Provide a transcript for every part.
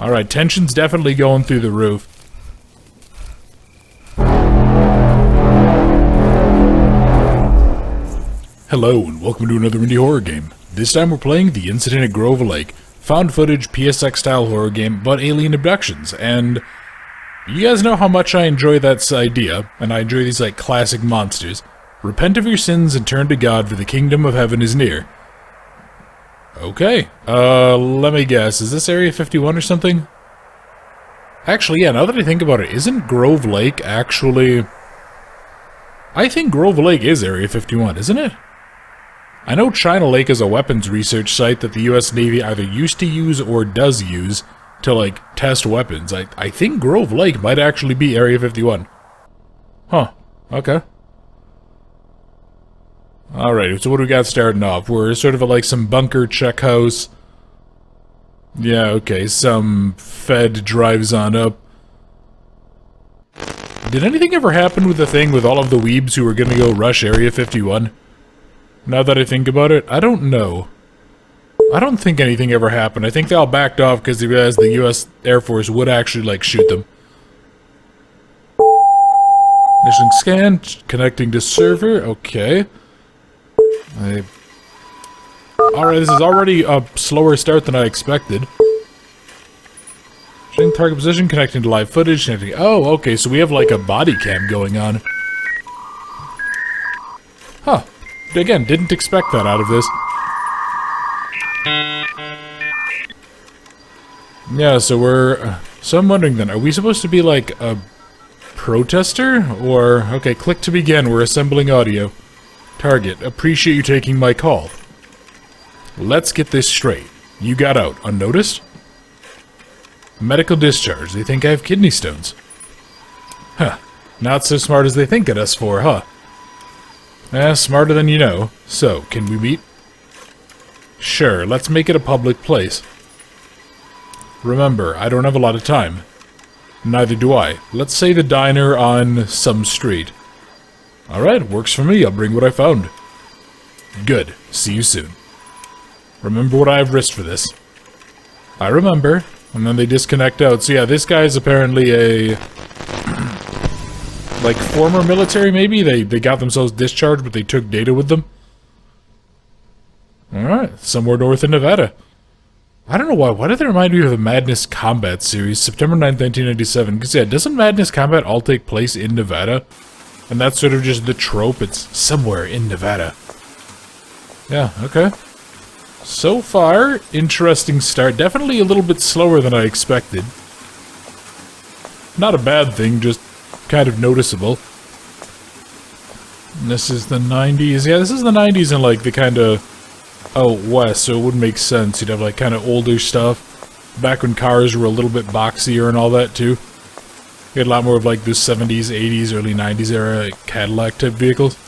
Alright, tension's definitely going through the roof. Hello, and welcome to another indie horror game. This time we're playing The Incident at Grove Lake. Found footage, PSX-style horror game about alien abductions, and you guys know how much I enjoy that idea, and I enjoy these, like, classic monsters. Repent of your sins and turn to God, for the kingdom of heaven is near. Okay, let me guess, is this Area 51 or something? Actually, yeah, now that I think about it, isn't Grove Lake actually... I think Grove Lake is Area 51, isn't it? I know China Lake is a weapons research site that the US Navy either used to use or does use to, like, test weapons. I think Grove Lake might actually be Area 51. Huh, okay. Alright, so what do we got starting off? We're sort of at, like, some bunker check house. Yeah, okay, some Fed drives on up. Did anything ever happen with the thing with all of the weebs who were gonna go rush Area 51? Now that I think about it, I don't know. I don't think anything ever happened. I think they all backed off because they realized the US Air Force would actually, like, shoot them. Mission scan, connecting to server, okay. Alright, this is already a slower start than I expected. Changing target position, connecting to live footage, connecting... Oh, okay, so we have, like, a body cam going on. Huh. Again, didn't expect that out of this. Yeah, so we're... So I'm wondering then, are we supposed to be like a protester? Or... Okay, click to begin, we're assembling audio. Target, appreciate you taking my call. Let's get this straight. You got out, unnoticed? Medical discharge, they think I have kidney stones. Huh, not so smart as they think at us for, huh? Smarter than you know. So, can we meet? Sure, let's make it a public place. Remember, I don't have a lot of time. Neither do I. Let's say the diner on some street. Alright, works for me. I'll bring what I found. Good. See you soon. Remember what I have risked for this. I remember. And then they disconnect out. So yeah, this guy's apparently a... like, former military, maybe? They got themselves discharged, but they took data with them. Alright, somewhere north in Nevada. I don't know why. Why did they remind me of the Madness Combat series, September 9th, 1997? Because, yeah, doesn't Madness Combat all take place in Nevada? And that's sort of just the trope. It's somewhere in Nevada. Yeah, okay. So far, interesting start. Definitely a little bit slower than I expected. Not a bad thing, just kind of noticeable. And this is the 90s. Yeah, this is the 90s and, like, the kind of... Oh, west, so it would make sense. You'd have, like, kind of older stuff. Back when cars were a little bit boxier and all that, too. You had a lot more of, like, the 70s, 80s, early 90s era like, Cadillac-type vehicles.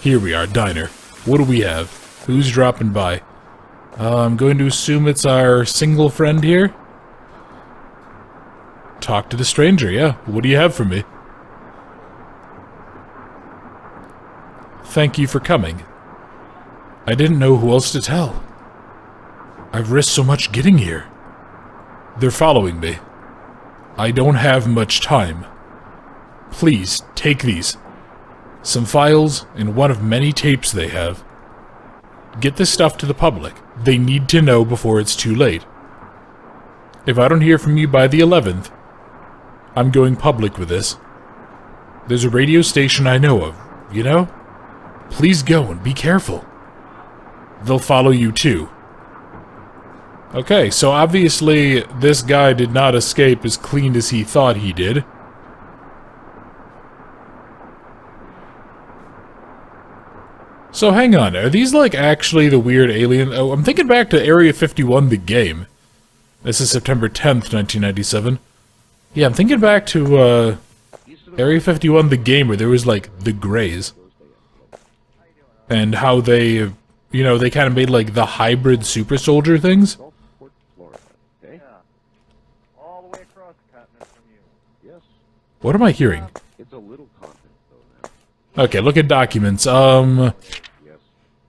Here we are, diner. What do we have? Who's dropping by? I'm going to assume it's our single friend here. Talk to the stranger, yeah. What do you have for me? Thank you for coming. I didn't know who else to tell. I've risked so much getting here. They're following me. I don't have much time. Please, take these. Some files and one of many tapes they have. Get this stuff to the public. They need to know before it's too late. If I don't hear from you by the 11th, I'm going public with this. There's a radio station I know of, you know? Please go and be careful. They'll follow you too. Okay, so obviously this guy did not escape as clean as he thought he did. So hang on, are these like actually the weird alien... Oh, I'm thinking back to Area 51, the game. This is September 10th, 1997. Yeah, I'm thinking back to, Area 51, the game, where there was, like, the Greys. And how they, you know, they kind of made, like, the hybrid super soldier things. What am I hearing? Okay, look at documents.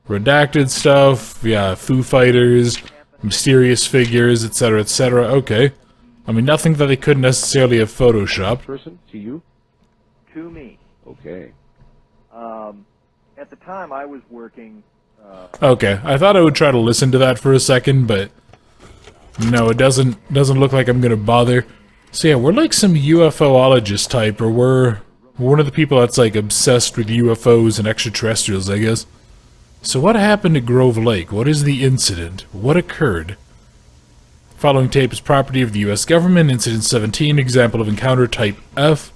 Redacted stuff, yeah, Foo Fighters, mysterious figures, etc., etc. Okay. I mean, nothing that they couldn't necessarily have photoshopped. Person to you? To me. Okay. At the time, I was working. Okay, I thought I would try to listen to that for a second, but no, it doesn't look like I'm gonna bother. So yeah, we're like some UFOologist type, or we're one of the people that's like obsessed with UFOs and extraterrestrials, I guess. So what happened at Grove Lake? What is the incident? What occurred? Following tape is property of the U.S. government. Incident 17, example of encounter type F.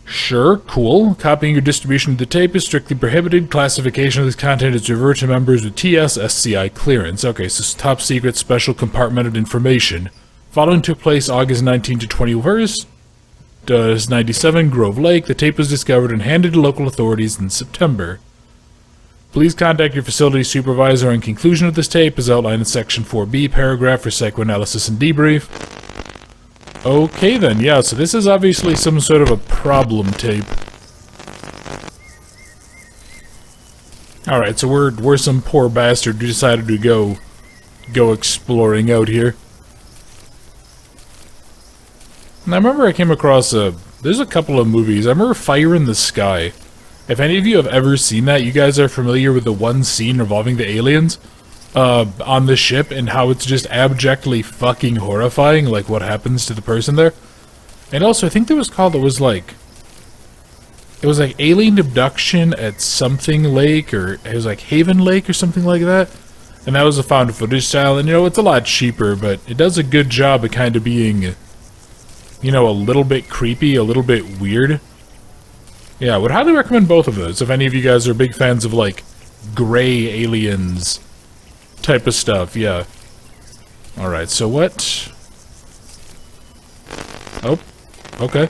Sure, cool. Copying or distribution of the tape is strictly prohibited. Classification of this content is reserved to members with TS SCI clearance. Okay, so top secret special compartmented information. Following took place August 19 to 21st. 97, Grove Lake. The tape was discovered and handed to local authorities in September. Please contact your facility supervisor on conclusion of this tape as outlined in Section 4B, paragraph for psychoanalysis and debrief. Okay then, yeah, so this is obviously some sort of a problem tape. Alright, so we're some poor bastard who decided to go exploring out here. And I remember I came across there's a couple of movies. I remember Fire in the Sky. If any of you have ever seen that, you guys are familiar with the one scene involving the aliens on the ship and how it's just abjectly fucking horrifying, like what happens to the person there. And also, I think it was like alien abduction at something lake, or it was like Haven Lake or something like that. And that was a found footage style, and you know, it's a lot cheaper, but it does a good job of kind of being, you know, a little bit creepy, a little bit weird. Yeah, I would highly recommend both of those if any of you guys are big fans of, like, gray aliens type of stuff, yeah. Alright, so what? Oh, okay.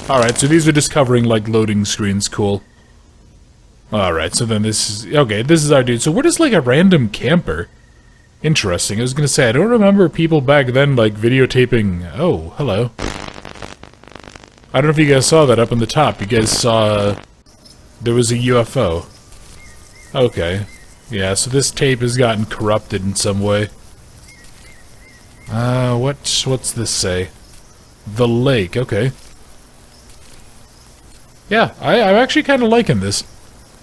Alright, so these are just covering, like, loading screens, cool. Alright, so then this is, okay, this is our dude. So we're just, like, a random camper. Interesting, I was gonna say, I don't remember people back then, like, videotaping, oh, hello. I don't know if you guys saw that up on the top. You guys saw there was a UFO. Okay. Yeah, so this tape has gotten corrupted in some way. What's this say? The lake, okay. Yeah, I'm actually kind of liking this.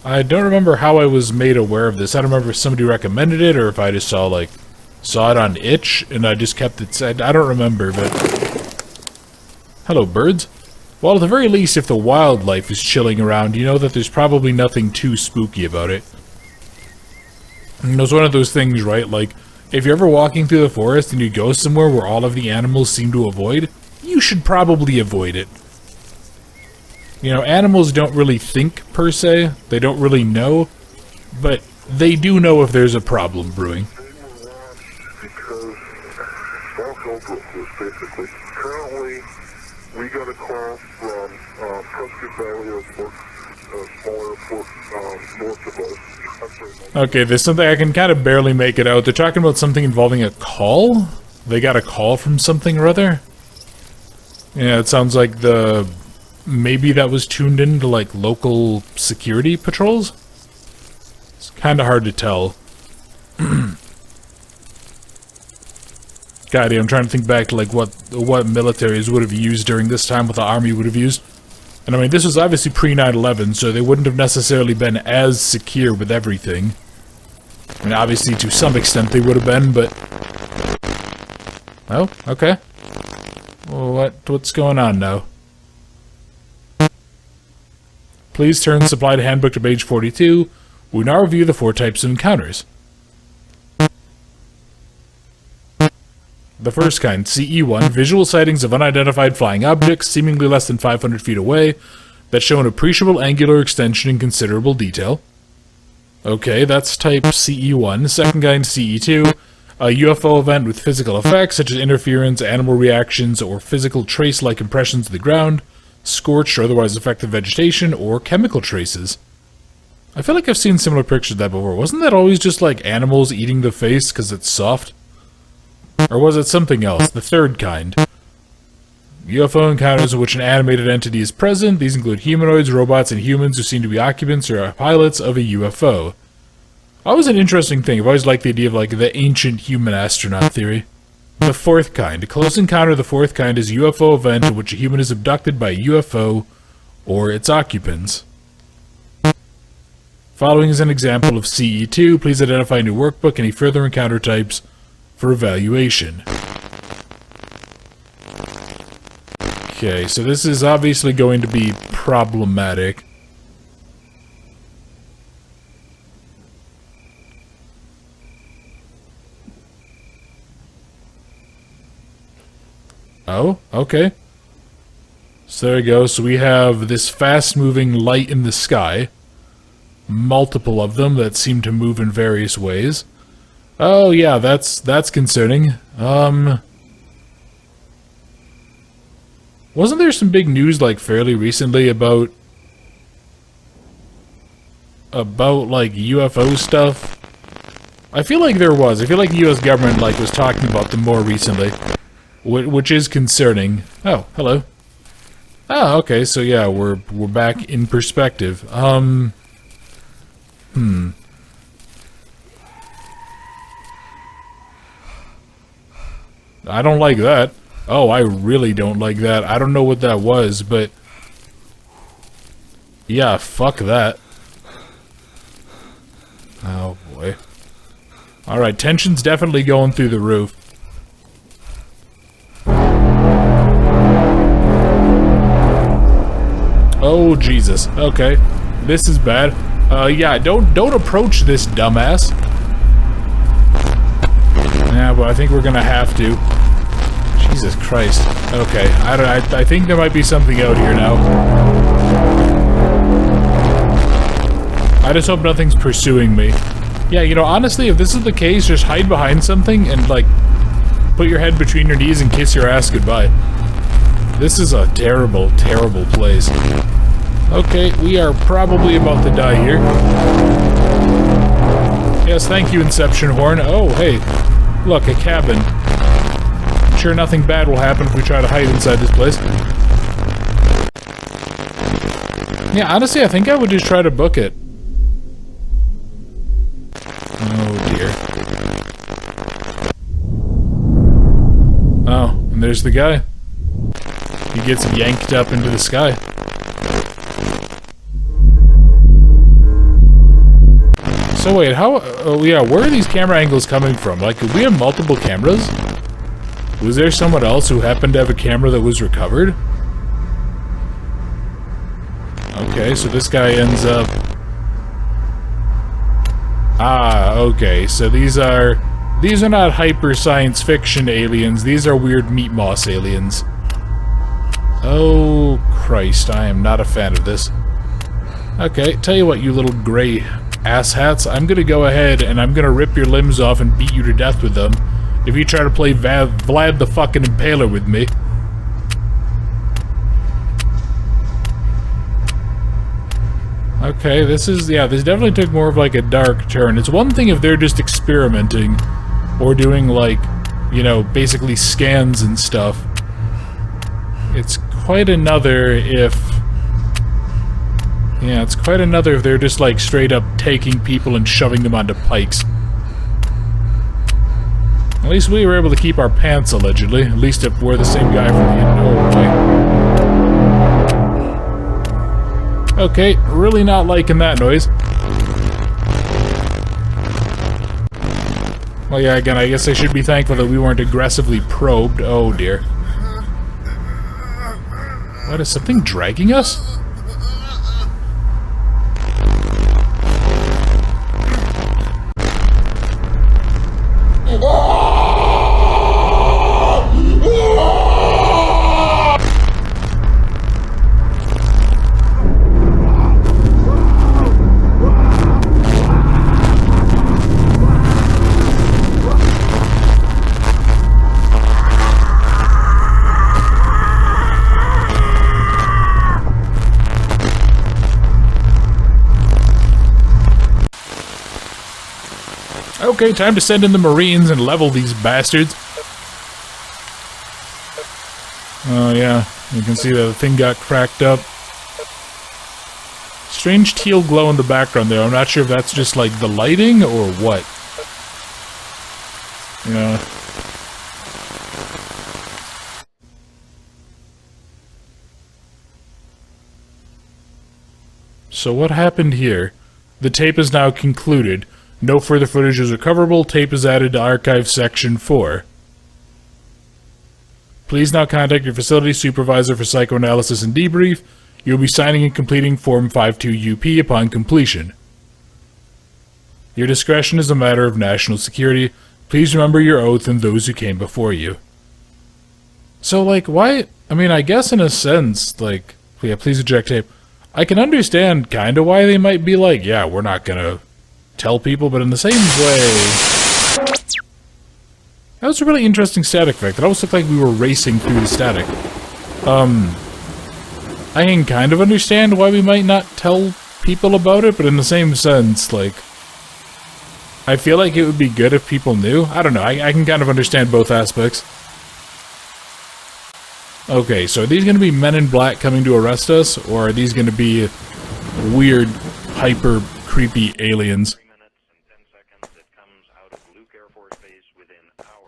I don't remember how I was made aware of this. I don't remember if somebody recommended it or if I just saw it on Itch and I just kept it. I don't remember, but hello, birds. Well, at the very least, if the wildlife is chilling around, you know that there's probably nothing too spooky about it. And it's one of those things, right? Like, if you're ever walking through the forest and you go somewhere where all of the animals seem to avoid, you should probably avoid it. You know, animals don't really think, per se. They don't really know. But they do know if there's a problem brewing. Because basically, currently, we got a call from Prescott Valley Airport, a small airport north of us. Okay, there's something I can kind of barely make it out. They're talking about something involving a call? They got a call from something or other? Yeah, it sounds like maybe that was tuned into, like, local security patrols? It's kind of hard to tell. God, I'm trying to think back to, like, what militaries would have used during this time, what the army would have used. And I mean, this was obviously pre-9/11, so they wouldn't have necessarily been as secure with everything. I mean, obviously, to some extent they would have been, but... Oh, okay. Well, what's going on now? Please turn supplied handbook to page 42. We now review the 4 types of encounters. The first kind, CE1, visual sightings of unidentified flying objects seemingly less than 500 feet away that show an appreciable angular extension in considerable detail. Okay, that's type CE1. Second kind, CE2, a UFO event with physical effects such as interference, animal reactions, or physical trace-like impressions of the ground, scorched or otherwise affected vegetation, or chemical traces. I feel like I've seen similar pictures of that before. Wasn't that always just like animals eating the face because it's soft? Or was it something else? The third kind. UFO encounters in which an animated entity is present. These include humanoids, robots, and humans who seem to be occupants or pilots of a UFO. Always an interesting thing. I've always liked the idea of, like, the ancient human astronaut theory. The fourth kind. A close encounter of the fourth kind is a UFO event in which a human is abducted by a UFO or its occupants. Following is an example of CE2. Please identify in your workbook any further encounter types for evaluation. Okay, so this is obviously going to be problematic. Oh, okay. So there we go. So we have this fast-moving light in the sky. Multiple of them that seem to move in various ways. Oh yeah, that's concerning. Wasn't there some big news, like, fairly recently about like, UFO stuff? I feel like there was. I feel like the US government, like, was talking about them more recently. Which is concerning. Oh, hello. Oh, okay, so yeah, we're back in perspective. I don't like that. Oh, I really don't like that. I don't know what that was, but... yeah, fuck that. Oh, boy. Alright, tension's definitely going through the roof. Oh, Jesus. Okay. This is bad. Yeah, don't approach this dumbass. Yeah, but I think we're gonna have to. Jesus Christ. Okay, I think there might be something out here now. I just hope nothing's pursuing me. Yeah, you know, honestly, if this is the case, just hide behind something and, like, put your head between your knees and kiss your ass goodbye. This is a terrible, terrible place. Okay, we are probably about to die here. Yes, thank you, Inception Horn. Oh, hey. Look, a cabin. I'm sure nothing bad will happen if we try to hide inside this place. Yeah, honestly, I think I would just try to book it. Oh, dear. Oh, and there's the guy. He gets yanked up into the sky. So wait, how... oh yeah, where are these camera angles coming from? Like, we have multiple cameras? Was there someone else who happened to have a camera that was recovered? Okay, so this guy ends up... ah, okay, so these are not hyper science fiction aliens, these are weird meat moss aliens. Oh, Christ, I am not a fan of this. Okay, tell you what, you little gray asshats, I'm gonna go ahead and I'm gonna rip your limbs off and beat you to death with them if you try to play Vlad the fucking Impaler with me. Okay, this is, yeah, this definitely took more of like a dark turn. It's one thing if they're just experimenting or doing, like, you know, basically scans and stuff. It's quite another if... yeah, it's quite another if they're just, like, straight up taking people and shoving them onto pikes. At least we were able to keep our pants, allegedly. At least if we're the same guy from the end. Oh, boy. Okay, really not liking that noise. Well, yeah, again, I guess I should be thankful that we weren't aggressively probed. Oh, dear. What, is something dragging us? Okay, time to send in the Marines and level these bastards. Oh yeah, you can see the thing got cracked up. Let's strange teal glow in the background there. I'm not sure if that's just like the lighting or what. Yeah. So what happened here? The tape is now concluded. No further footage is recoverable. Tape is added to Archive Section 4. Please now contact your facility supervisor for psychoanalysis and debrief. You'll be signing and completing Form 52UP upon completion. Your discretion is a matter of national security. Please remember your oath and those who came before you. So, like, why? I mean, I guess in a sense, like, yeah, please eject tape. I can understand kind of why they might be like, yeah, we're not gonna tell people, but in the same way... That was a really interesting static effect. It almost looked like we were racing through the static. I can kind of understand why we might not tell people about it, but in the same sense, like... I feel like it would be good if people knew. I don't know, I can kind of understand both aspects. Okay, so are these going to be men in black coming to arrest us, or are these going to be weird, hyper, creepy aliens?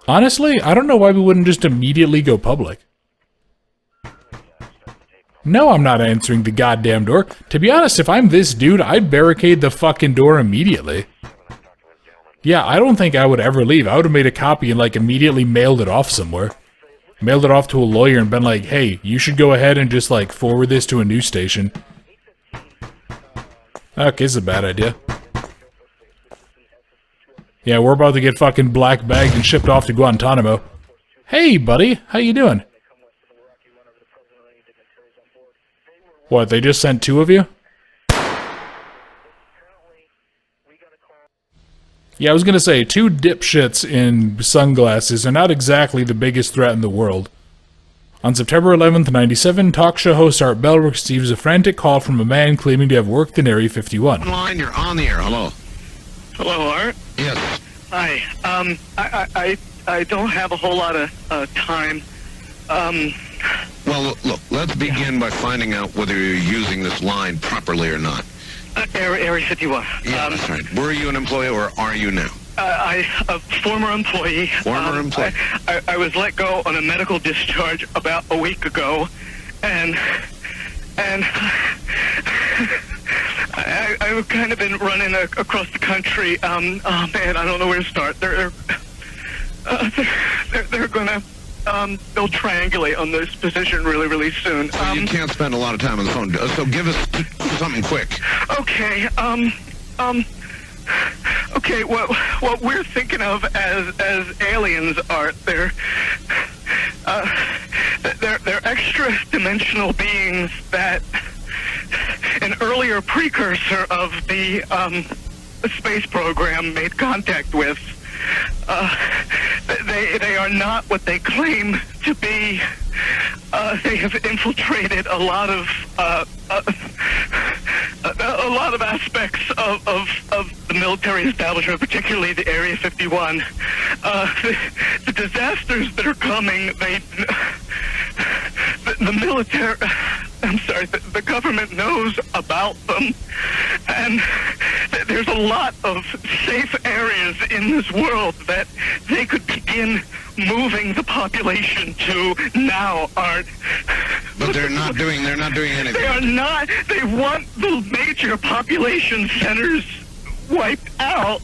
Honestly, I don't know why we wouldn't just immediately go public. No, I'm not answering the goddamn door. To be honest, if I'm this dude, I'd barricade the fucking door immediately. Yeah, I don't think I would ever leave. I would have made a copy and, like, immediately mailed it off somewhere. Mailed it off to a lawyer and been like, hey, you should go ahead and just, like, forward this to a news station. Okay, this is a bad idea. Yeah, we're about to get fucking black bagged and shipped off to Guantanamo. Hey, buddy, how you doing? What, they just sent 2 of you? Yeah, I was gonna say, 2 dipshits in sunglasses are not exactly the biggest threat in the world. On September 11th, 97, talk show host Art Bell receives a frantic call from a man claiming to have worked in Area 51. Line, you're on the air. Hello. Hello, Art. Yes. Hi. I don't have a whole lot of time. Well, look, let's begin by finding out whether you're using this line properly or not. Area 51. Yeah, that's right. Were you an employee or are you now? A former employee. Former employee. I was let go on a medical discharge about a week ago, and I've kind of been running across the country. Oh man, I don't know where to start. They're gonna they'll triangulate on this position really soon. So you can't spend a lot of time on the phone. So give us something quick. Okay. Okay. What we're thinking of as aliens are they're extra-dimensional beings that an earlier precursor of the space program made contact with. They are not what they claim to be. They have infiltrated a lot of aspects of the military establishment, particularly the Area 51. The disasters that are coming, the military, I'm sorry, the government knows about them, and there's a lot of safe areas in this world that they could begin moving the population to now, Art. But they're not doing anything. They are not. They want the major population centers wiped out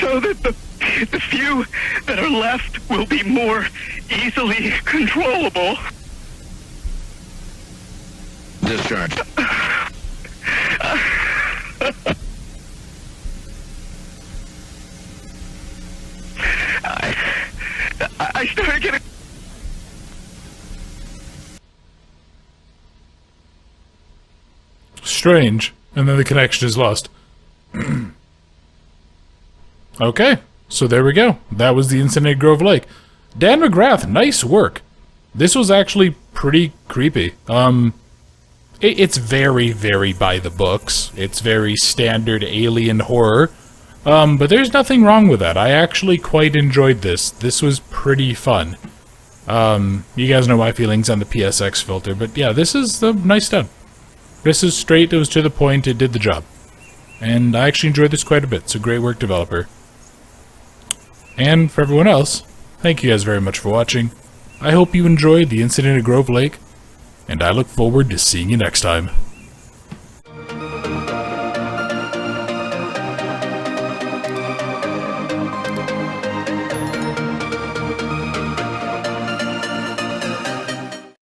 so that the few that are left will be more easily controllable. Discharge. I started getting... Strange. And then the connection is lost. Okay, so there we go. That was the incident at Grove Lake. Dan McGrath, nice work. This was actually pretty creepy. It's very, very by the books. It's very standard alien horror. But there's nothing wrong with that. I actually quite enjoyed this. This was pretty fun. You guys know my feelings on the PSX filter, but yeah, this is nice done. This is straight, it was to the point, it did the job. And I actually enjoyed this quite a bit, so great work, developer. And for everyone else, thank you guys very much for watching. I hope you enjoyed the incident at Grove Lake, and I look forward to seeing you next time.